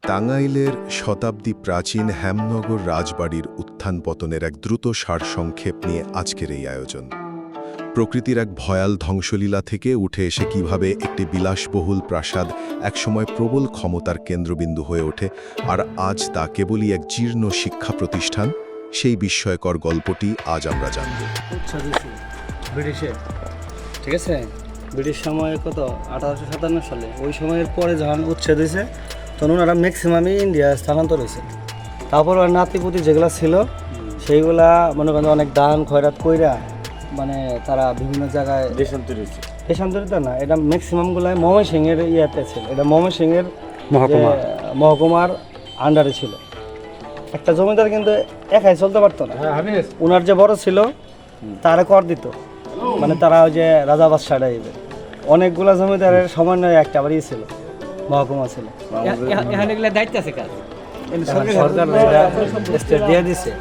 টাঙ্গাইলের শতাব্দী প্রাচীন হেমনগর রাজবাড়ির উত্থান পতনের এক দ্রুত সারসংক্ষেপ নিয়ে আজকের এই আয়োজন। প্রকৃতির এক ভয়াল ধ্বংসলীলা থেকে উঠে এসে কিভাবে একটি বিলাসবহুল প্রাসাদ একসময় প্রবল ক্ষমতার কেন্দ্রবিন্দু হয়ে ওঠে, আর আজ তা কেবলই এক জীর্ণ শিক্ষা প্রতিষ্ঠান, সেই বিস্ময়কর গল্পটি আজ আমরা জানব। ব্রিটিশে, ঠিক আছে, ব্রিটিশ সময়ে কত 1857 সালে, ওই সময়ের পরে যখন উচ্ছেদ হয়েছে তখন ওনারা ম্যাক্সিমামই ইন্ডিয়া স্থানান্তর হয়েছে। তারপর ওর নাতিপুতি যেগুলো ছিল সেইগুলা মনে করেন অনেক দান খয়রাত কইরা মানে তারা বিভিন্ন জায়গায় দেশান্তরিত না, এটা ম্যাক্সিমামগুলাই ময়মনসিংহের ইয়াতে ছিল, এটা ময়মনসিংহের মহকুমার আন্ডারে ছিল। একটা জমিদার কিন্তু একাই চলতে পারতো না, ওনার যে বড় ছিল তারা কর দিত, মানে তারা ওই যে রাজা বাদশাহ টাইপের অনেকগুলা জমিদারের সমন্বয়ে একটা বাড়ি ছিল, মহকুমা ছিল। সরকার স্টেট দিয়ে দিছে,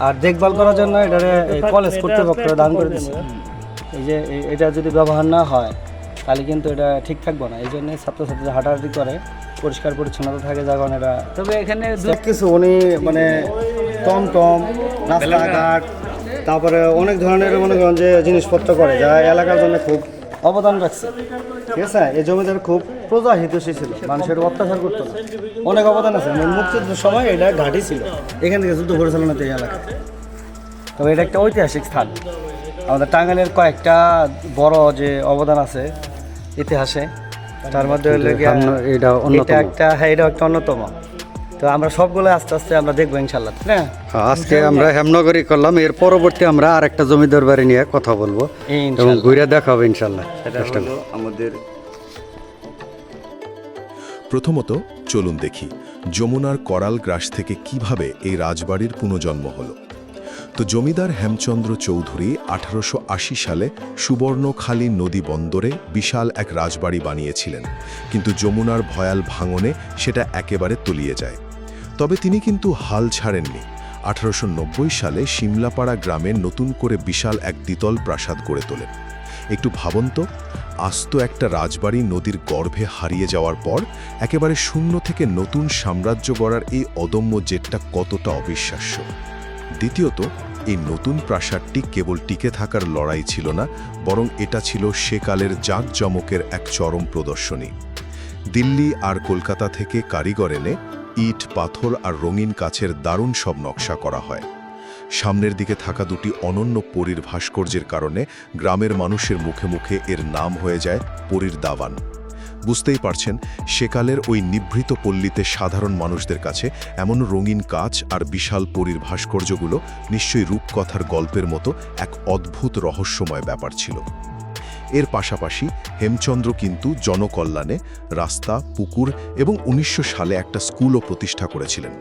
আর দেখভাল করার জন্য এটারে কলেজ কর্তৃপক্ষ দান করে দিচ্ছে। এই যে এটা যদি ব্যবহার না হয় তাহলে কিন্তু এটা ঠিক থাকবে না, এই জন্য ছাত্রছাত্রীরা হাঁটাহাঁটি করে, পরিষ্কার পরিচ্ছন্নতা থাকে যখন এটা। তবে এখানে কিছু উনি মানে টমটম, রাস্তাঘাট, তারপরে অনেক ধরনের মনে করেন যে জিনিসপত্র করে, যা এলাকার জন্য খুব অবদান রাখছে। ঠিক আছে, এই জমিদার খুব প্রজা হিতৈষী ছিল, মানুষের অত্যাচার করতো না, অনেক অবদান আছে। মুক্তিযুদ্ধের সময় এটা ঘাঁটি ছিল, এখান থেকে যুদ্ধ পরিচালনাতে এই এলাকা। তবে এটা একটা ঐতিহাসিক স্থান, আমাদের টাঙ্গাইলের কয়েকটা বড় যে অবদান আছে ইতিহাসে, তার মধ্যে এটা একটা অন্যতম। তো আমরা সবগুলো আস্তে আস্তে আমরা দেখবো ইনশাল্লাহ। হ্যাঁ, আজকে আমরা হেমনগরী করলাম, এর পরবর্তী আমরা আর একটা জমিদার বাড়ি নিয়ে কথা বলবো এবং ঘুরে দেখাবো ইনশাল্লাহ। আমাদের প্রথমত চলুন দেখি যমুনার করাল গ্রাস থেকে কিভাবে এই রাজবাড়ির পুনর্জন্ম হলো। তো জমিদার হেমচন্দ্র চৌধুরী 1880 সালে সুবর্ণখালী নদী বন্দরে বিশাল এক রাজবাড়ি বানিয়েছিলেন, কিন্তু যমুনার ভয়াল ভাঙনে সেটা একেবারে তলিয়ে যায়। তবে তিনি কিন্তু হাল ছাড়েননি। 1890 সালে শিমলাপাড়া গ্রামে নতুন করে বিশাল এক দ্বিতল প্রাসাদ গড়ে তোলেন। একটু ভাবুন তো, আস্ত একটা রাজবাড়ি নদীর গর্ভে হারিয়ে যাওয়ার পর একেবারে শূন্য থেকে নতুন সাম্রাজ্য গড়ার এই অদম্য জেদটা কতটা অবিশ্বাস্য। দ্বিতীয়ত, এই নতুন প্রাসাদটি কেবল টিকে থাকার লড়াই ছিল না, বরং এটা ছিল সেকালের জাঁকজমকের এক চরম প্রদর্শনী। দিল্লি আর কলকাতা থেকে কারিগর এনে ইট, পাথর আর রঙিন কাচের দারুণ সব নকশা করা হয়। সামনের দিকে থাকা দুটি অনন্য পরীর ভাস্কর্যের কারণে গ্রামের মানুষের মুখে মুখে এর নাম হয়ে যায় পরীর দাওয়ান। বুঝতেই পারছেন, সেকালের ওই নিভৃত পল্লীতে সাধারণ মানুষদের কাছে এমন রঙিন কাচ আর বিশাল পরীর ভাস্কর্যগুলো নিশ্চয়ই রূপকথার গল্পের মতো এক অদ্ভুত রহস্যময় ব্যাপার ছিল। এর পাশাপাশি হেমচন্দ্র কিন্তু জনকল্যাণে রাস্তা, পুকুর এবং 1900 সালে একটা স্কুলও প্রতিষ্ঠা করেছিলেন।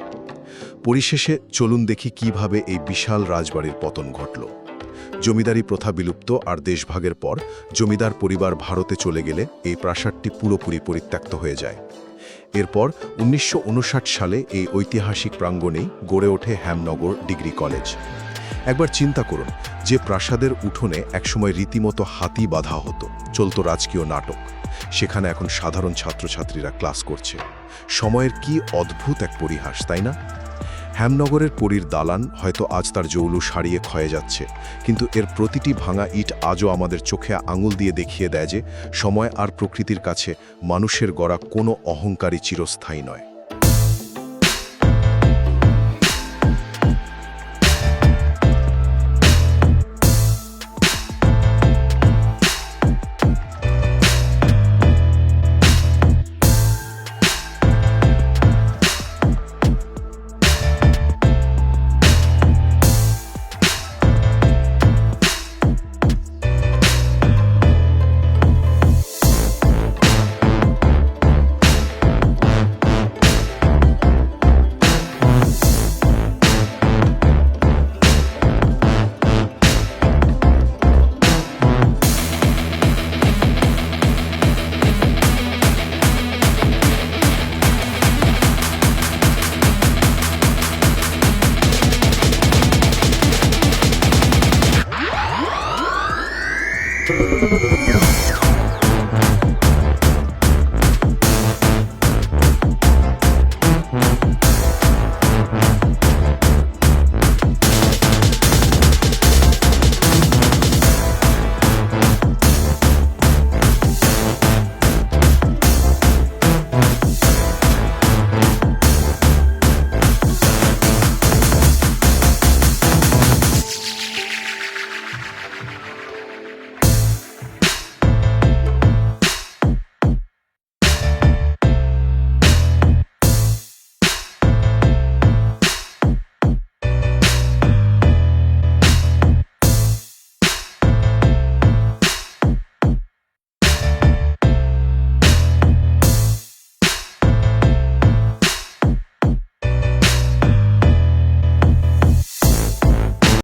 পরিশেষে চলুন দেখি কিভাবে এই বিশাল রাজবাড়ির পতন ঘটল। জমিদারি প্রথা বিলুপ্ত আর দেশভাগের পর জমিদার পরিবার ভারতে চলে গেলে এই প্রাসাদটি পুরোপুরি পরিত্যক্ত হয়ে যায়। এরপর 1959 সালে এই ঐতিহাসিক প্রাঙ্গণেই গড়ে ওঠে হেমনগর ডিগ্রি কলেজ। একবার চিন্তা করুন, যে প্রাসাদের উঠোনে একসময় রীতিমতো হাতি বাঁধা হতো, চলত রাজকীয় নাটক, সেখানে এখন সাধারণ ছাত্রছাত্রীরা ক্লাস করছে। সময়ের কি অদ্ভুত এক পরিহাস, তাই না? হেমনগরের পরীর দালান হয়তো আজ তার জৌলুস হারিয়ে ক্ষয়ে যাচ্ছে, কিন্তু এর প্রতিটি ভাঙা ইট আজও আমাদের চোখে আঙুল দিয়ে দেখিয়ে দেয় যে সময় আর প্রকৃতির কাছে মানুষের গড়া কোনো অহংকারী চিরস্থায়ী নয়।